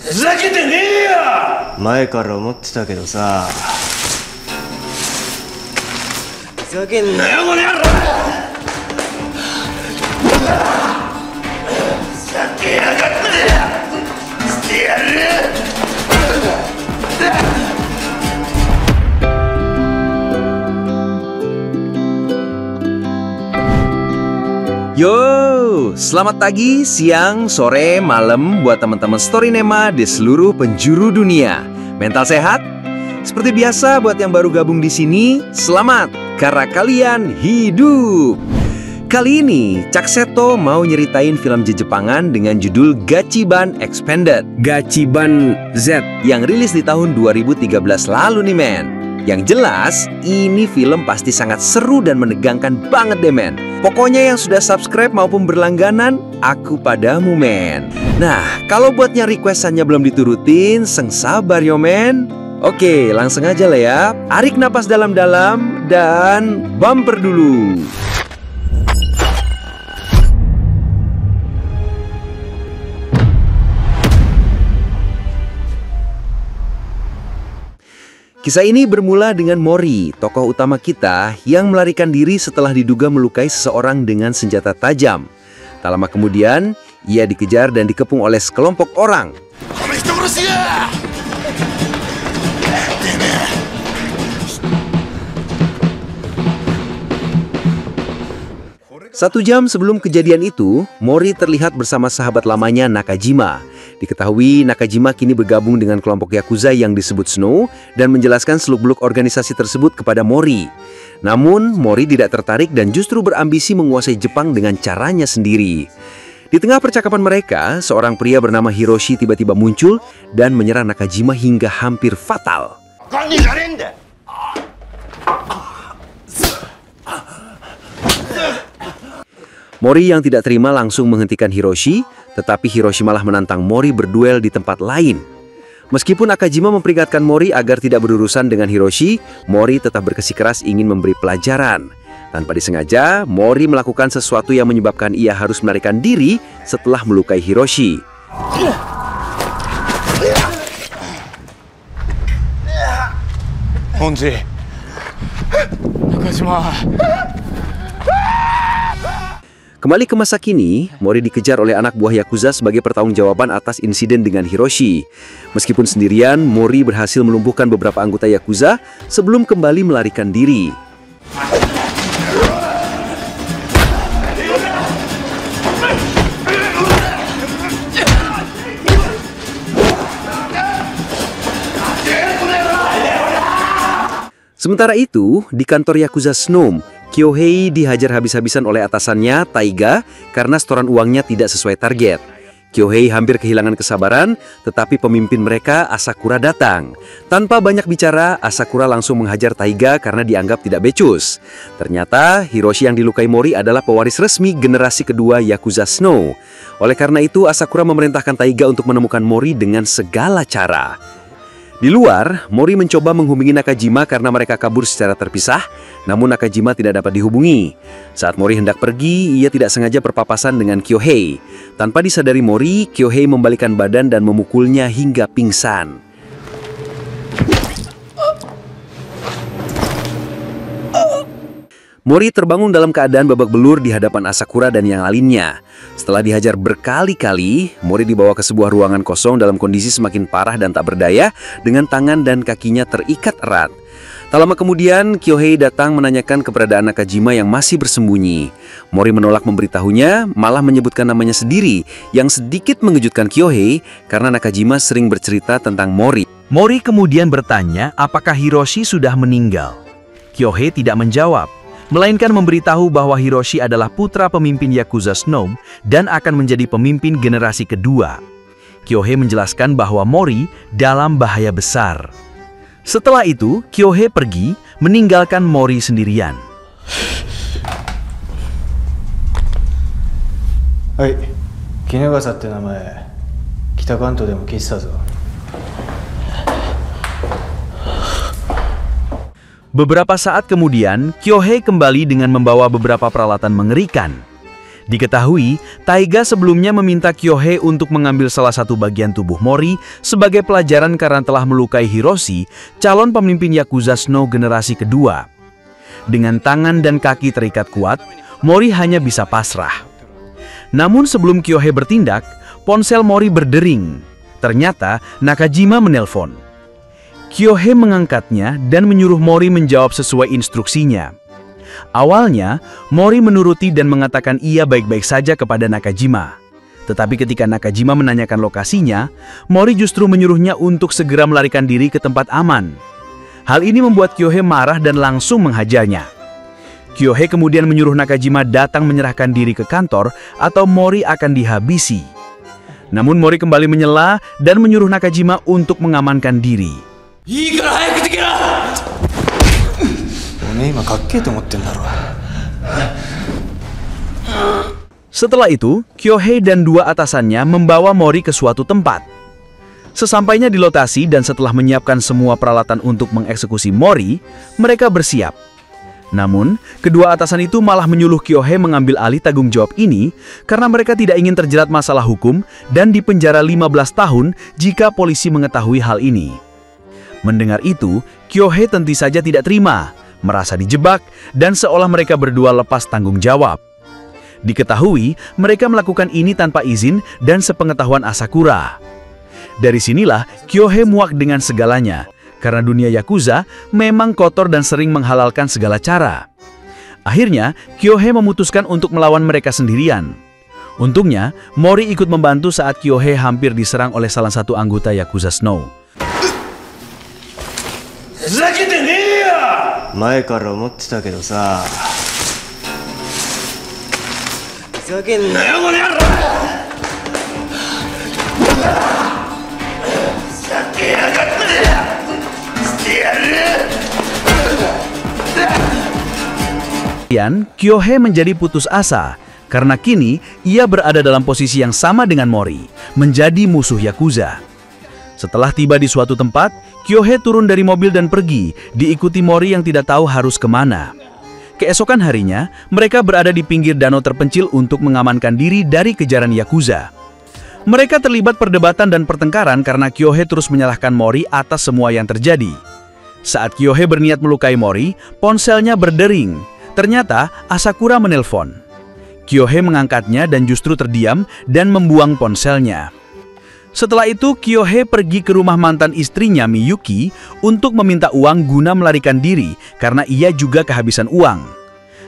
ふざけてねえよ。前から思ってたけどさ、ふざけんなよこの野郎。ふざけやがってしてやる。Yo, selamat pagi, siang, sore, malam buat teman-teman Storynema di seluruh penjuru dunia. Mental sehat? Seperti biasa buat yang baru gabung di sini, selamat karena kalian hidup. Kali ini, Cak Seto mau nyeritain film Jepangan dengan judul Gachiban Expanded, Gachiban Z, yang rilis di tahun 2013 lalu nih men. Yang jelas, ini film pasti sangat seru dan menegangkan banget deh men. Pokoknya yang sudah subscribe maupun berlangganan, aku padamu men. Nah, kalau buatnya requestannya belum diturutin, seng sabar yo men. Oke, langsung aja lah ya. Tarik napas dalam-dalam dan bumper dulu. Kisah ini bermula dengan Mori, tokoh utama kita yang melarikan diri setelah diduga melukai seseorang dengan senjata tajam. Tak lama kemudian, ia dikejar dan dikepung oleh sekelompok orang. 1 jam sebelum kejadian itu, Mori terlihat bersama sahabat lamanya Nakajima. Diketahui Nakajima kini bergabung dengan kelompok Yakuza yang disebut Snow dan menjelaskan seluk-beluk organisasi tersebut kepada Mori. Namun, Mori tidak tertarik dan justru berambisi menguasai Jepang dengan caranya sendiri. Di tengah percakapan mereka, seorang pria bernama Hiroshi tiba-tiba muncul dan menyerang Nakajima hingga hampir fatal. Mori yang tidak terima langsung menghentikan Hiroshi, tetapi Hiroshi malah menantang Mori berduel di tempat lain. Meskipun Nakajima memperingatkan Mori agar tidak berurusan dengan Hiroshi, Mori tetap bersikeras ingin memberi pelajaran. Tanpa disengaja, Mori melakukan sesuatu yang menyebabkan ia harus melarikan diri setelah melukai Hiroshi. Honji, Nakajima. Kembali ke masa kini, Mori dikejar oleh anak buah Yakuza sebagai pertanggungjawaban atas insiden dengan Hiroshi. Meskipun sendirian, Mori berhasil melumpuhkan beberapa anggota Yakuza sebelum kembali melarikan diri. Sementara itu, di kantor Yakuza Snow, Kyohei dihajar habis-habisan oleh atasannya, Taiga, karena setoran uangnya tidak sesuai target. Kyohei hampir kehilangan kesabaran, tetapi pemimpin mereka, Asakura, datang. Tanpa banyak bicara, Asakura langsung menghajar Taiga karena dianggap tidak becus. Ternyata, Hiroshi yang dilukai Mori adalah pewaris resmi generasi kedua Yakuza Snow. Oleh karena itu, Asakura memerintahkan Taiga untuk menemukan Mori dengan segala cara. Di luar, Mori mencoba menghubungi Nakajima karena mereka kabur secara terpisah, namun Nakajima tidak dapat dihubungi. Saat Mori hendak pergi, ia tidak sengaja berpapasan dengan Kyohei. Tanpa disadari Mori, Kyohei membalikan badan dan memukulnya hingga pingsan. Mori terbangun dalam keadaan babak belur di hadapan Asakura dan yang lainnya. Setelah dihajar berkali-kali, Mori dibawa ke sebuah ruangan kosong dalam kondisi semakin parah dan tak berdaya dengan tangan dan kakinya terikat erat. Tak lama kemudian, Kyohei datang menanyakan keberadaan Nakajima yang masih bersembunyi. Mori menolak memberitahunya, malah menyebutkan namanya sendiri, yang sedikit mengejutkan Kyohei karena Nakajima sering bercerita tentang Mori. Mori kemudian bertanya apakah Hiroshi sudah meninggal. Kyohei tidak menjawab, melainkan memberitahu bahwa Hiroshi adalah putra pemimpin Yakuza Snow dan akan menjadi pemimpin generasi kedua. Kyohei menjelaskan bahwa Mori dalam bahaya besar. Setelah itu, Kyohei pergi, meninggalkan Mori sendirian. Hai, Kinugasaって名前、北関東でも聞いてたぞ。Beberapa saat kemudian, Kyohei kembali dengan membawa beberapa peralatan mengerikan. Diketahui, Taiga sebelumnya meminta Kyohei untuk mengambil salah satu bagian tubuh Mori sebagai pelajaran karena telah melukai Hiroshi, calon pemimpin Yakuza Snow generasi kedua. Dengan tangan dan kaki terikat kuat, Mori hanya bisa pasrah. Namun sebelum Kyohei bertindak, ponsel Mori berdering. Ternyata Nakajima menelpon. Kyohei mengangkatnya dan menyuruh Mori menjawab sesuai instruksinya. Awalnya, Mori menuruti dan mengatakan ia baik-baik saja kepada Nakajima. Tetapi ketika Nakajima menanyakan lokasinya, Mori justru menyuruhnya untuk segera melarikan diri ke tempat aman. Hal ini membuat Kyohei marah dan langsung menghajarnya. Kyohei kemudian menyuruh Nakajima datang menyerahkan diri ke kantor atau Mori akan dihabisi. Namun Mori kembali menyela dan menyuruh Nakajima untuk mengamankan diri. Setelah itu, Kyohei dan dua atasannya membawa Mori ke suatu tempat. Sesampainya di lokasi dan setelah menyiapkan semua peralatan untuk mengeksekusi Mori, mereka bersiap. Namun, kedua atasan itu malah menyuruh Kyohei mengambil alih tanggung jawab ini karena mereka tidak ingin terjerat masalah hukum dan dipenjara 15 tahun jika polisi mengetahui hal ini. Mendengar itu, Kyohei tentu saja tidak terima, merasa dijebak, dan seolah mereka berdua lepas tanggung jawab. Diketahui, mereka melakukan ini tanpa izin dan sepengetahuan Asakura. Dari sinilah Kyohei muak dengan segalanya, karena dunia Yakuza memang kotor dan sering menghalalkan segala cara. Akhirnya, Kyohei memutuskan untuk melawan mereka sendirian. Untungnya, Mori ikut membantu saat Kyohei hampir diserang oleh salah satu anggota Yakuza Snow. ふざけてねえよ。前から思ってたけどさ。ふざけんなよこの野郎。ふざけやがって。捨てやる。Kemudian, Kyohei menjadi putus asa karena kini ia berada dalam posisi yang sama dengan Mori, menjadi musuh Yakuza. Setelah tiba di suatu tempat, Kyohei turun dari mobil dan pergi, diikuti Mori yang tidak tahu harus kemana. Keesokan harinya, mereka berada di pinggir danau terpencil untuk mengamankan diri dari kejaran Yakuza. Mereka terlibat perdebatan dan pertengkaran karena Kyohei terus menyalahkan Mori atas semua yang terjadi. Saat Kyohei berniat melukai Mori, ponselnya berdering. Ternyata Asakura menelpon. Kyohei mengangkatnya dan justru terdiam dan membuang ponselnya. Setelah itu, Kyohei pergi ke rumah mantan istrinya Miyuki untuk meminta uang guna melarikan diri karena ia juga kehabisan uang.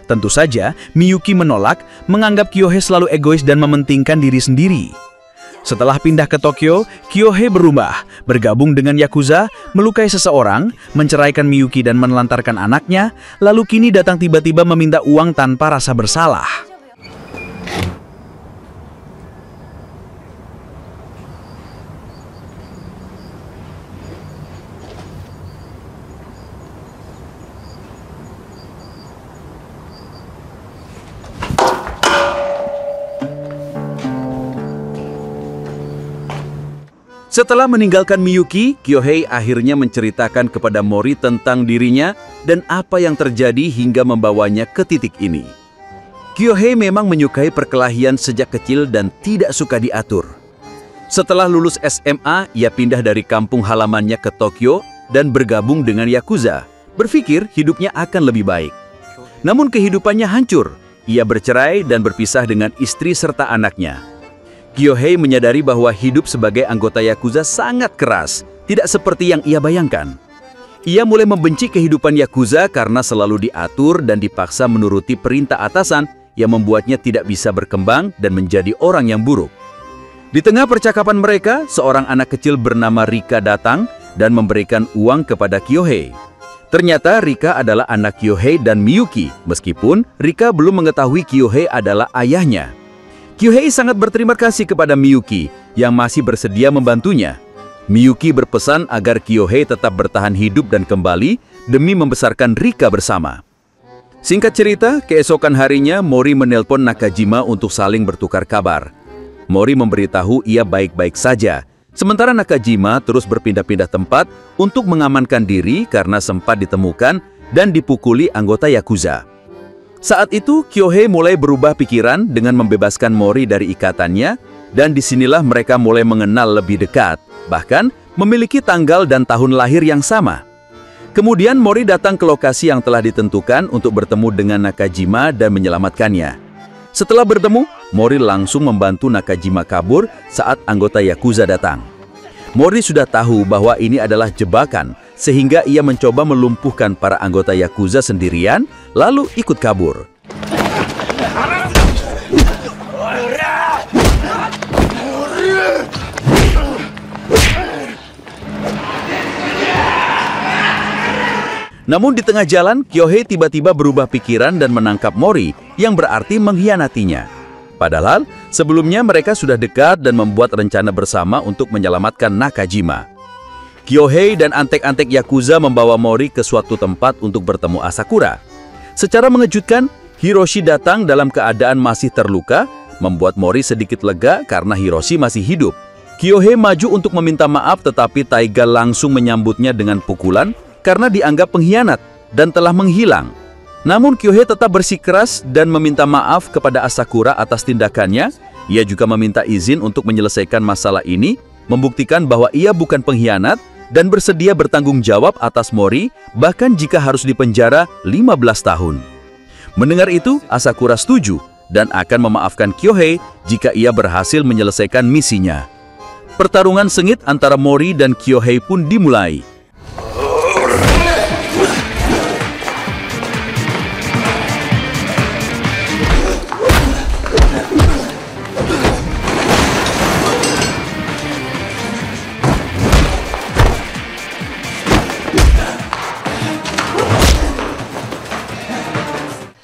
Tentu saja, Miyuki menolak, menganggap Kyohei selalu egois dan mementingkan diri sendiri. Setelah pindah ke Tokyo, Kyohei berubah, bergabung dengan Yakuza, melukai seseorang, menceraikan Miyuki dan menelantarkan anaknya, lalu kini datang tiba-tiba meminta uang tanpa rasa bersalah. Setelah meninggalkan Miyuki, Kyohei akhirnya menceritakan kepada Mori tentang dirinya dan apa yang terjadi hingga membawanya ke titik ini. Kyohei memang menyukai perkelahian sejak kecil dan tidak suka diatur. Setelah lulus SMA, ia pindah dari kampung halamannya ke Tokyo dan bergabung dengan Yakuza, berpikir hidupnya akan lebih baik. Namun kehidupannya hancur, ia bercerai dan berpisah dengan istri serta anaknya. Kyohei menyadari bahwa hidup sebagai anggota Yakuza sangat keras, tidak seperti yang ia bayangkan. Ia mulai membenci kehidupan Yakuza karena selalu diatur dan dipaksa menuruti perintah atasan yang membuatnya tidak bisa berkembang dan menjadi orang yang buruk. Di tengah percakapan mereka, seorang anak kecil bernama Rika datang dan memberikan uang kepada Kyohei. Ternyata Rika adalah anak Kyohei dan Miyuki, meskipun Rika belum mengetahui Kyohei adalah ayahnya. Kyohei sangat berterima kasih kepada Miyuki yang masih bersedia membantunya. Miyuki berpesan agar Kyohei tetap bertahan hidup dan kembali demi membesarkan Rika bersama. Singkat cerita, keesokan harinya Mori menelpon Nakajima untuk saling bertukar kabar. Mori memberitahu ia baik-baik saja, sementara Nakajima terus berpindah-pindah tempat untuk mengamankan diri karena sempat ditemukan dan dipukuli anggota Yakuza. Saat itu, Kyohei mulai berubah pikiran dengan membebaskan Mori dari ikatannya, dan disinilah mereka mulai mengenal lebih dekat, bahkan memiliki tanggal dan tahun lahir yang sama. Kemudian Mori datang ke lokasi yang telah ditentukan untuk bertemu dengan Nakajima dan menyelamatkannya. Setelah bertemu, Mori langsung membantu Nakajima kabur saat anggota Yakuza datang. Mori sudah tahu bahwa ini adalah jebakan, sehingga ia mencoba melumpuhkan para anggota Yakuza sendirian, lalu ikut kabur. Namun di tengah jalan, Kyohei tiba-tiba berubah pikiran dan menangkap Mori, yang berarti mengkhianatinya. Padahal, sebelumnya mereka sudah dekat dan membuat rencana bersama untuk menyelamatkan Nakajima. Kyohei dan antek-antek Yakuza membawa Mori ke suatu tempat untuk bertemu Asakura. Secara mengejutkan, Hiroshi datang dalam keadaan masih terluka, membuat Mori sedikit lega karena Hiroshi masih hidup. Kyohei maju untuk meminta maaf, tetapi Taiga langsung menyambutnya dengan pukulan karena dianggap pengkhianat dan telah menghilang. Namun Kyohei tetap bersikeras dan meminta maaf kepada Asakura atas tindakannya. Ia juga meminta izin untuk menyelesaikan masalah ini, membuktikan bahwa ia bukan pengkhianat dan bersedia bertanggung jawab atas Mori, bahkan jika harus dipenjara 15 tahun. Mendengar itu, Asakura setuju dan akan memaafkan Kyohei jika ia berhasil menyelesaikan misinya. Pertarungan sengit antara Mori dan Kyohei pun dimulai.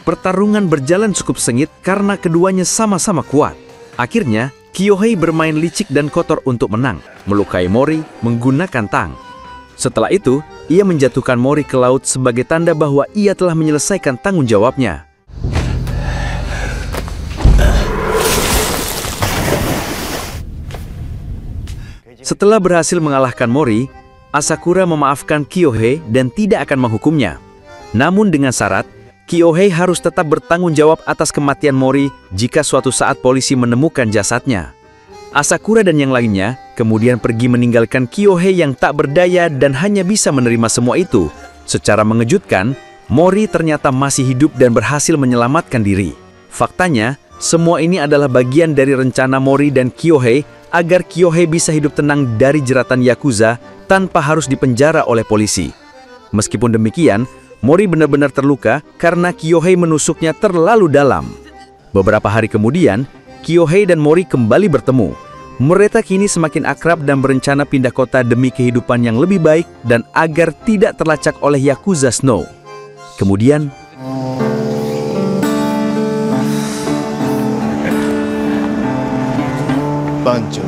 Pertarungan berjalan cukup sengit karena keduanya sama-sama kuat. Akhirnya, Kyohei bermain licik dan kotor untuk menang, melukai Mori menggunakan tang. Setelah itu, ia menjatuhkan Mori ke laut sebagai tanda bahwa ia telah menyelesaikan tanggung jawabnya. Setelah berhasil mengalahkan Mori, Asakura memaafkan Kyohei dan tidak akan menghukumnya. Namun dengan syarat, Kyohei harus tetap bertanggung jawab atas kematian Mori jika suatu saat polisi menemukan jasadnya. Asakura dan yang lainnya kemudian pergi meninggalkan Kyohei yang tak berdaya dan hanya bisa menerima semua itu. Secara mengejutkan, Mori ternyata masih hidup dan berhasil menyelamatkan diri. Faktanya, semua ini adalah bagian dari rencana Mori dan Kyohei agar Kyohei bisa hidup tenang dari jeratan Yakuza tanpa harus dipenjara oleh polisi. Meskipun demikian, Mori benar-benar terluka karena Kyohei menusuknya terlalu dalam. Beberapa hari kemudian, Kyohei dan Mori kembali bertemu. Mereka kini semakin akrab dan berencana pindah kota demi kehidupan yang lebih baik dan agar tidak terlacak oleh Yakuza Snow. Kemudian, Bancho.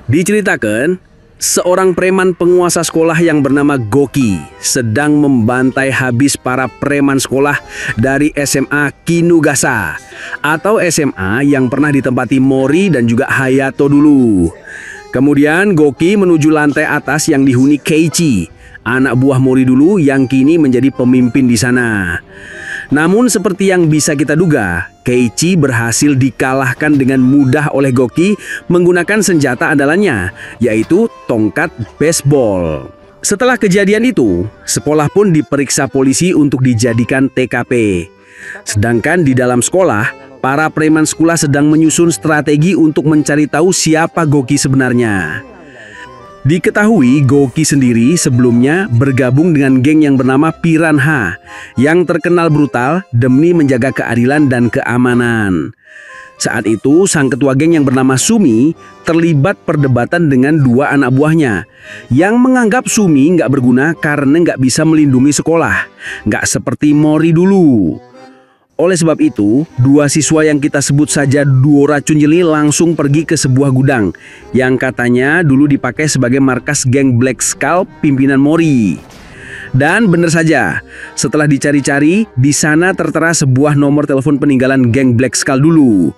Diceritakan, seorang preman penguasa sekolah yang bernama Goki sedang membantai habis para preman sekolah dari SMA Kinugasa atau SMA yang pernah ditempati Mori dan juga Hayato dulu. Kemudian Goki menuju lantai atas yang dihuni Keiichi, anak buah Mori dulu yang kini menjadi pemimpin di sana. Namun seperti yang bisa kita duga, Keiichi berhasil dikalahkan dengan mudah oleh Goki menggunakan senjata andalannya, yaitu tongkat baseball. Setelah kejadian itu, sekolah pun diperiksa polisi untuk dijadikan TKP. Sedangkan di dalam sekolah, para preman sekolah sedang menyusun strategi untuk mencari tahu siapa Goki sebenarnya. Diketahui Goki sendiri sebelumnya bergabung dengan geng yang bernama Piranha yang terkenal brutal demi menjaga keadilan dan keamanan. Saat itu sang ketua geng yang bernama Sumi terlibat perdebatan dengan dua anak buahnya yang menganggap Sumi nggak berguna karena nggak bisa melindungi sekolah, nggak seperti Mori dulu. Oleh sebab itu, dua siswa yang kita sebut saja duo racun jeli langsung pergi ke sebuah gudang yang katanya dulu dipakai sebagai markas geng Black Skull pimpinan Mori. Dan benar saja, setelah dicari-cari, di sana tertera sebuah nomor telepon peninggalan geng Black Skull dulu.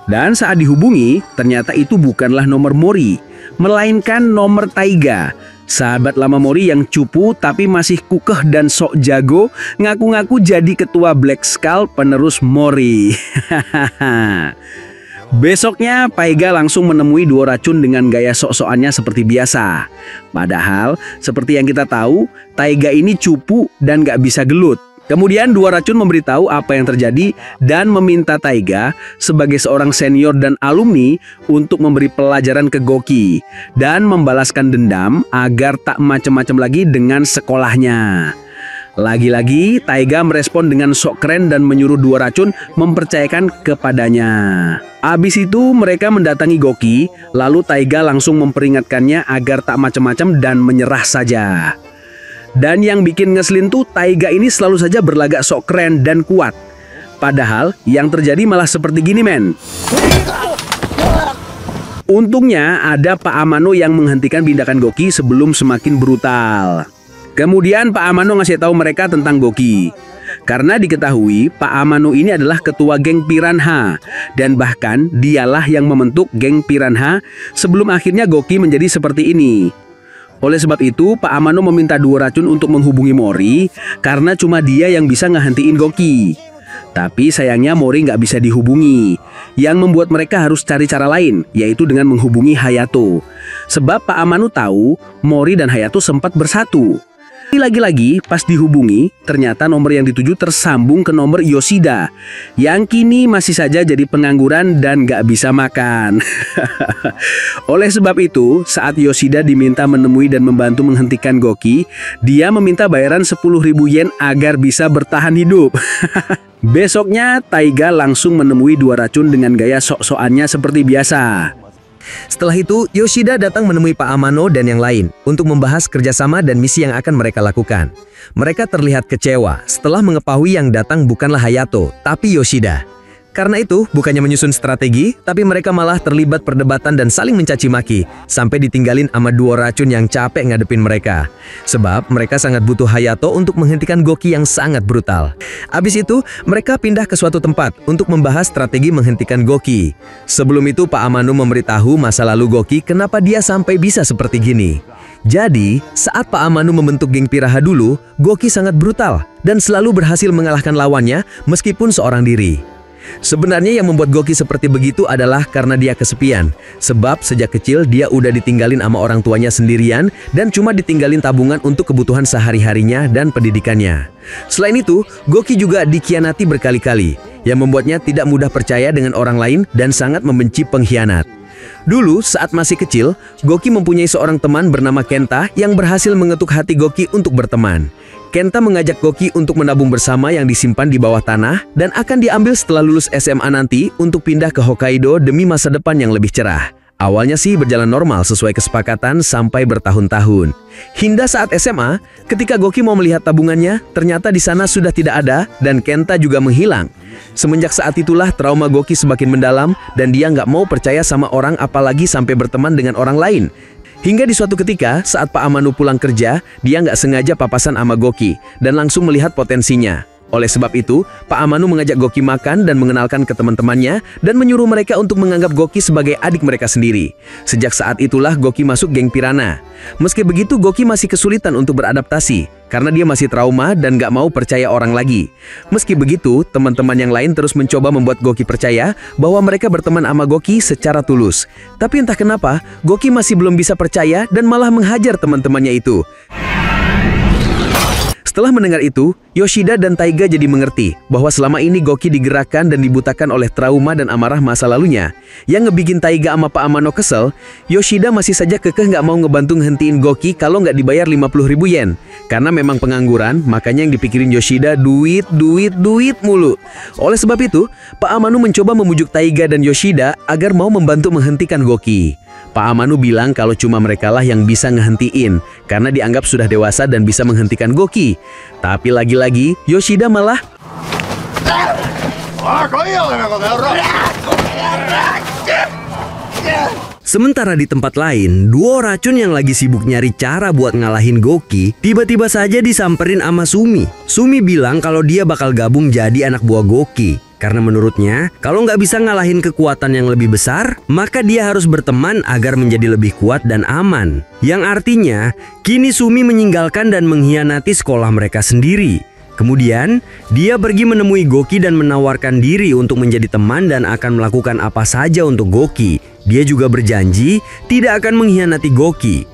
Dan saat dihubungi, ternyata itu bukanlah nomor Mori, melainkan nomor Taiga, Sahabat lama Mori yang cupu tapi masih kukeh dan sok jago ngaku-ngaku jadi ketua Black Skull penerus Mori. Besoknya Taiga langsung menemui dua racun dengan gaya sok-sokannya seperti biasa. Padahal seperti yang kita tahu, Taiga ini cupu dan gak bisa gelut. Kemudian dua racun memberitahu apa yang terjadi dan meminta Taiga sebagai seorang senior dan alumni untuk memberi pelajaran ke Goki dan membalaskan dendam agar tak macam-macam lagi dengan sekolahnya. Lagi-lagi Taiga merespon dengan sok keren dan menyuruh dua racun mempercayakan kepadanya. Abis itu mereka mendatangi Goki, lalu Taiga langsung memperingatkannya agar tak macam-macam dan menyerah saja. Dan yang bikin ngeselin tuh Taiga ini selalu saja berlagak sok keren dan kuat. Padahal yang terjadi malah seperti gini men. Untungnya ada Pak Amano yang menghentikan tindakan Goki sebelum semakin brutal. Kemudian Pak Amano ngasih tahu mereka tentang Goki. Karena diketahui Pak Amano ini adalah ketua geng Piranha. Dan bahkan dialah yang membentuk geng Piranha sebelum akhirnya Goki menjadi seperti ini. Oleh sebab itu, Pak Amano meminta dua racun untuk menghubungi Mori karena cuma dia yang bisa ngehentiin Goki. Tapi sayangnya Mori nggak bisa dihubungi, yang membuat mereka harus cari cara lain, yaitu dengan menghubungi Hayato. Sebab Pak Amano tahu Mori dan Hayato sempat bersatu. Lagi-lagi pas dihubungi, ternyata nomor yang dituju tersambung ke nomor Yoshida, yang kini masih saja jadi pengangguran dan gak bisa makan. Oleh sebab itu, saat Yoshida diminta menemui dan membantu menghentikan Goki, dia meminta bayaran 10.000 yen agar bisa bertahan hidup. Besoknya, Taiga langsung menemui dua racun dengan gaya sok-sokannya seperti biasa. Setelah itu, Yoshida datang menemui Pak Amano dan yang lain untuk membahas kerjasama dan misi yang akan mereka lakukan. Mereka terlihat kecewa setelah mengetahui yang datang bukanlah Hayato, tapi Yoshida. Karena itu, bukannya menyusun strategi, tapi mereka malah terlibat perdebatan dan saling mencaci maki, sampai ditinggalin sama dua racun yang capek ngadepin mereka. Sebab mereka sangat butuh Hayato untuk menghentikan Goki yang sangat brutal. Abis itu, mereka pindah ke suatu tempat untuk membahas strategi menghentikan Goki. Sebelum itu, Pak Amano memberitahu masa lalu Goki kenapa dia sampai bisa seperti gini. Jadi, saat Pak Amano membentuk geng Piraha dulu, Goki sangat brutal dan selalu berhasil mengalahkan lawannya meskipun seorang diri. Sebenarnya yang membuat Goki seperti begitu adalah karena dia kesepian. Sebab sejak kecil dia udah ditinggalin sama orang tuanya sendirian dan cuma ditinggalin tabungan untuk kebutuhan sehari-harinya dan pendidikannya. Selain itu, Goki juga dikhianati berkali-kali, yang membuatnya tidak mudah percaya dengan orang lain dan sangat membenci pengkhianat. Dulu saat masih kecil, Goki mempunyai seorang teman bernama Kenta yang berhasil mengetuk hati Goki untuk berteman. Kenta mengajak Goki untuk menabung bersama yang disimpan di bawah tanah dan akan diambil setelah lulus SMA nanti untuk pindah ke Hokkaido demi masa depan yang lebih cerah. Awalnya sih berjalan normal sesuai kesepakatan sampai bertahun-tahun. Hingga saat SMA, ketika Goki mau melihat tabungannya, ternyata di sana sudah tidak ada dan Kenta juga menghilang. Semenjak saat itulah trauma Goki semakin mendalam dan dia nggak mau percaya sama orang apalagi sampai berteman dengan orang lain. Hingga di suatu ketika, saat Pak Amano pulang kerja, dia nggak sengaja papasan sama Goki dan langsung melihat potensinya. Oleh sebab itu, Pak Amano mengajak Goki makan dan mengenalkan ke teman-temannya dan menyuruh mereka untuk menganggap Goki sebagai adik mereka sendiri. Sejak saat itulah Goki masuk geng Piranha. Meski begitu, Goki masih kesulitan untuk beradaptasi karena dia masih trauma dan gak mau percaya orang lagi. Meski begitu, teman-teman yang lain terus mencoba membuat Goki percaya bahwa mereka berteman sama Goki secara tulus. Tapi entah kenapa, Goki masih belum bisa percaya dan malah menghajar teman-temannya itu. Setelah mendengar itu, Yoshida dan Taiga jadi mengerti bahwa selama ini Goki digerakkan dan dibutakan oleh trauma dan amarah masa lalunya. Yang ngebikin Taiga sama Pak Amano kesel, Yoshida masih saja kekeh nggak mau ngebantu ngehentiin Goki kalau nggak dibayar 50.000 yen. Karena memang pengangguran, makanya yang dipikirin Yoshida duit mulu. Oleh sebab itu, Pak Amano mencoba membujuk Taiga dan Yoshida agar mau membantu menghentikan Goki. Pak Amano bilang kalau cuma merekalah yang bisa ngehentiin karena dianggap sudah dewasa dan bisa menghentikan Goki. Tapi lagi-lagi Yoshida malah Sementara di tempat lain, duo racun yang lagi sibuk nyari cara buat ngalahin Goki tiba-tiba saja disamperin sama Sumi. Sumi bilang kalau dia bakal gabung jadi anak buah Goki. Karena menurutnya, kalau nggak bisa ngalahin kekuatan yang lebih besar, maka dia harus berteman agar menjadi lebih kuat dan aman. Yang artinya, kini Sumi meninggalkan dan mengkhianati sekolah mereka sendiri. Kemudian, dia pergi menemui Goki dan menawarkan diri untuk menjadi teman dan akan melakukan apa saja untuk Goki. Dia juga berjanji tidak akan mengkhianati Goki.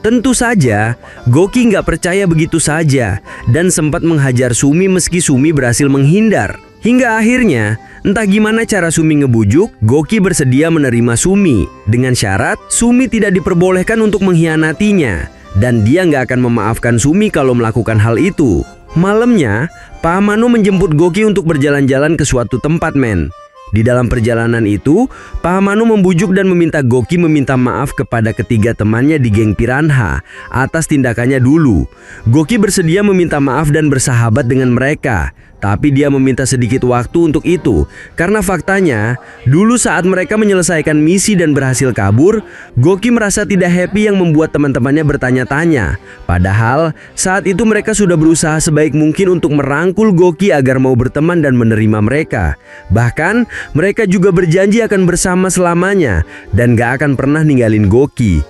Tentu saja, Goki nggak percaya begitu saja dan sempat menghajar Sumi meski Sumi berhasil menghindar. Hingga akhirnya, entah gimana cara Sumi ngebujuk, Goki bersedia menerima Sumi. Dengan syarat, Sumi tidak diperbolehkan untuk mengkhianatinya. Dan dia nggak akan memaafkan Sumi kalau melakukan hal itu. Malamnya, Pak Amano menjemput Goki untuk berjalan-jalan ke suatu tempat, men. Di dalam perjalanan itu, Pak Amano membujuk dan meminta Goki meminta maaf kepada ketiga temannya di geng Piranha atas tindakannya dulu. Goki bersedia meminta maaf dan bersahabat dengan mereka. Tapi dia meminta sedikit waktu untuk itu, karena faktanya, dulu saat mereka menyelesaikan misi dan berhasil kabur, Goki merasa tidak happy yang membuat teman-temannya bertanya-tanya. Padahal, saat itu mereka sudah berusaha sebaik mungkin untuk merangkul Goki agar mau berteman dan menerima mereka. Bahkan, mereka juga berjanji akan bersama selamanya, dan gak akan pernah ninggalin Goki.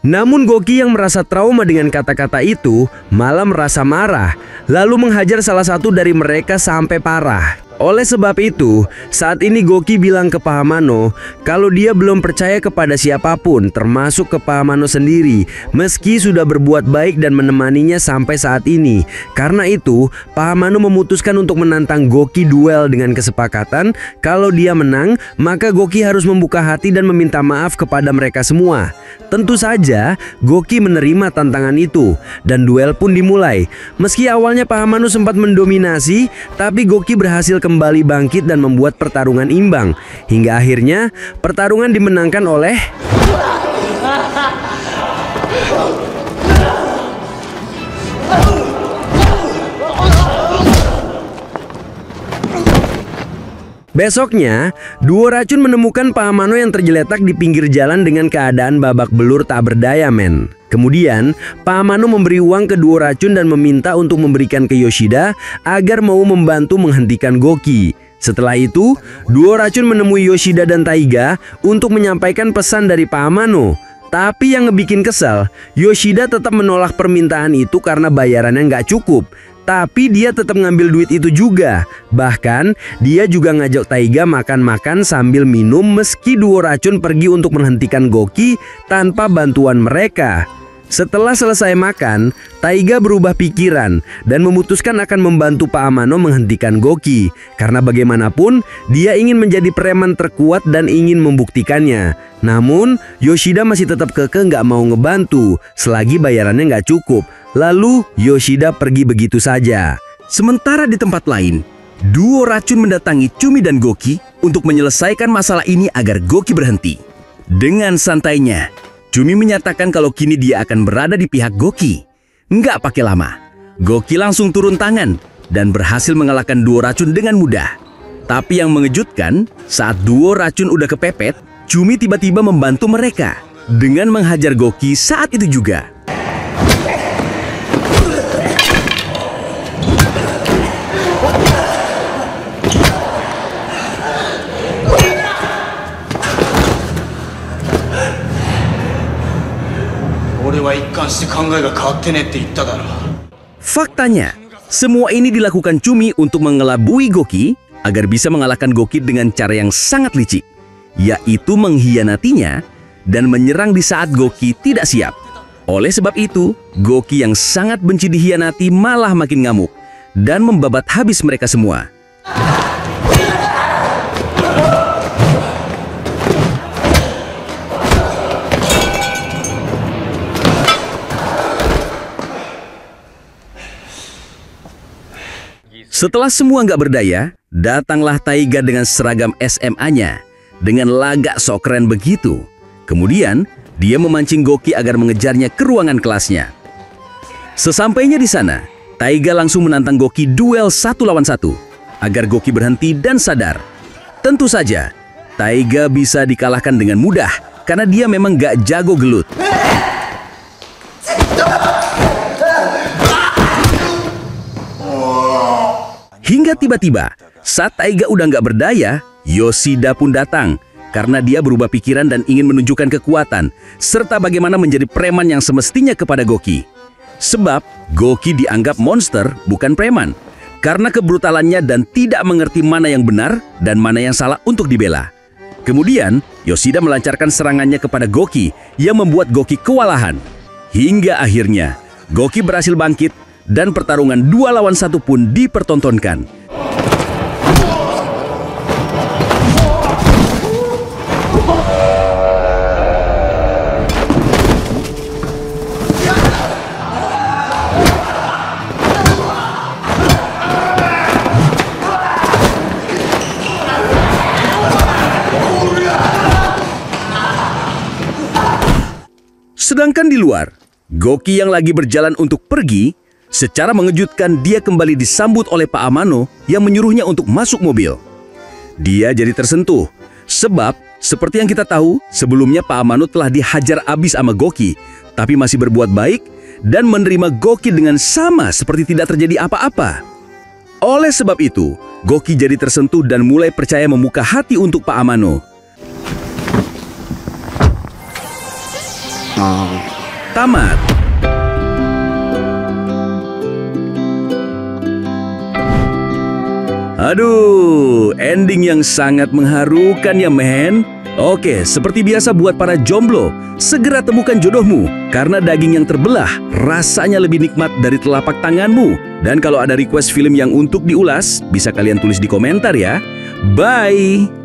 Namun Goki yang merasa trauma dengan kata-kata itu malah merasa marah, lalu menghajar salah satu dari mereka sampai parah. Oleh sebab itu, saat ini Goki bilang ke Pak Amano kalau dia belum percaya kepada siapapun, termasuk ke Pak Amano sendiri, meski sudah berbuat baik dan menemaninya sampai saat ini. Karena itu, Pak Amano memutuskan untuk menantang Goki duel dengan kesepakatan kalau dia menang, maka Goki harus membuka hati dan meminta maaf kepada mereka semua. Tentu saja, Goki menerima tantangan itu dan duel pun dimulai. Meski awalnya Pak Amano sempat mendominasi, tapi Goki berhasil kembali bangkit dan membuat pertarungan imbang. Hingga akhirnya pertarungan dimenangkan oleh Besoknya, duo racun menemukan Pak Amano yang tergeletak di pinggir jalan dengan keadaan babak belur tak berdaya, men. Kemudian, Pak Amano memberi uang ke duo racun dan meminta untuk memberikan ke Yoshida agar mau membantu menghentikan Goki. Setelah itu, duo racun menemui Yoshida dan Taiga untuk menyampaikan pesan dari Pak Amano. Tapi yang ngebikin kesal, Yoshida tetap menolak permintaan itu karena bayarannya nggak cukup. Tapi dia tetap ngambil duit itu juga. Bahkan dia juga ngajak Taiga makan-makan sambil minum meski duo racun pergi untuk menghentikan Goki tanpa bantuan mereka. Setelah selesai makan, Taiga berubah pikiran dan memutuskan akan membantu Pak Amano menghentikan Goki. Karena bagaimanapun dia ingin menjadi preman terkuat dan ingin membuktikannya. Namun Yoshida masih tetap kekeh nggak mau ngebantu selagi bayarannya nggak cukup. Lalu Yoshida pergi begitu saja. Sementara di tempat lain, duo racun mendatangi Cumi dan Goki untuk menyelesaikan masalah ini agar Goki berhenti. Dengan santainya, Cumi menyatakan kalau kini dia akan berada di pihak Goki. Nggak pakai lama, Goki langsung turun tangan dan berhasil mengalahkan duo racun dengan mudah. Tapi yang mengejutkan, saat duo racun udah kepepet, Cumi tiba-tiba membantu mereka dengan menghajar Goki saat itu juga. Faktanya, semua ini dilakukan Cumi untuk mengelabui Goki agar bisa mengalahkan Goki dengan cara yang sangat licik, yaitu mengkhianatinya dan menyerang di saat Goki tidak siap. Oleh sebab itu, Goki yang sangat benci dikhianati malah makin ngamuk dan membabat habis mereka semua. Setelah semua nggak berdaya, datanglah Taiga dengan seragam SMA-nya dengan lagak sok keren begitu. Kemudian, dia memancing Goki agar mengejarnya ke ruangan kelasnya. Sesampainya di sana, Taiga langsung menantang Goki duel 1 lawan 1 agar Goki berhenti dan sadar. Tentu saja, Taiga bisa dikalahkan dengan mudah karena dia memang gak jago gelut. Hingga tiba-tiba, saat Taiga udah nggak berdaya, Yoshida pun datang karena dia berubah pikiran dan ingin menunjukkan kekuatan serta bagaimana menjadi preman yang semestinya kepada Goki. Sebab Goki dianggap monster, bukan preman, karena kebrutalannya dan tidak mengerti mana yang benar dan mana yang salah untuk dibela. Kemudian, Yoshida melancarkan serangannya kepada Goki yang membuat Goki kewalahan. Hingga akhirnya, Goki berhasil bangkit dan pertarungan 2 lawan 1 pun dipertontonkan. Sedangkan di luar, Goki yang lagi berjalan untuk pergi, secara mengejutkan dia kembali disambut oleh Pak Amano yang menyuruhnya untuk masuk mobil. Dia jadi tersentuh, sebab seperti yang kita tahu, sebelumnya Pak Amano telah dihajar abis sama Goki, tapi masih berbuat baik dan menerima Goki dengan sama seperti tidak terjadi apa-apa. Oleh sebab itu, Goki jadi tersentuh dan mulai percaya membuka hati untuk Pak Amano. Tamat. Aduh, ending yang sangat mengharukan ya men. Oke, seperti biasa buat para jomblo, segera temukan jodohmu karena daging yang terbelah rasanya lebih nikmat dari telapak tanganmu. Dan kalau ada request film yang untuk diulas, bisa kalian tulis di komentar ya. Bye.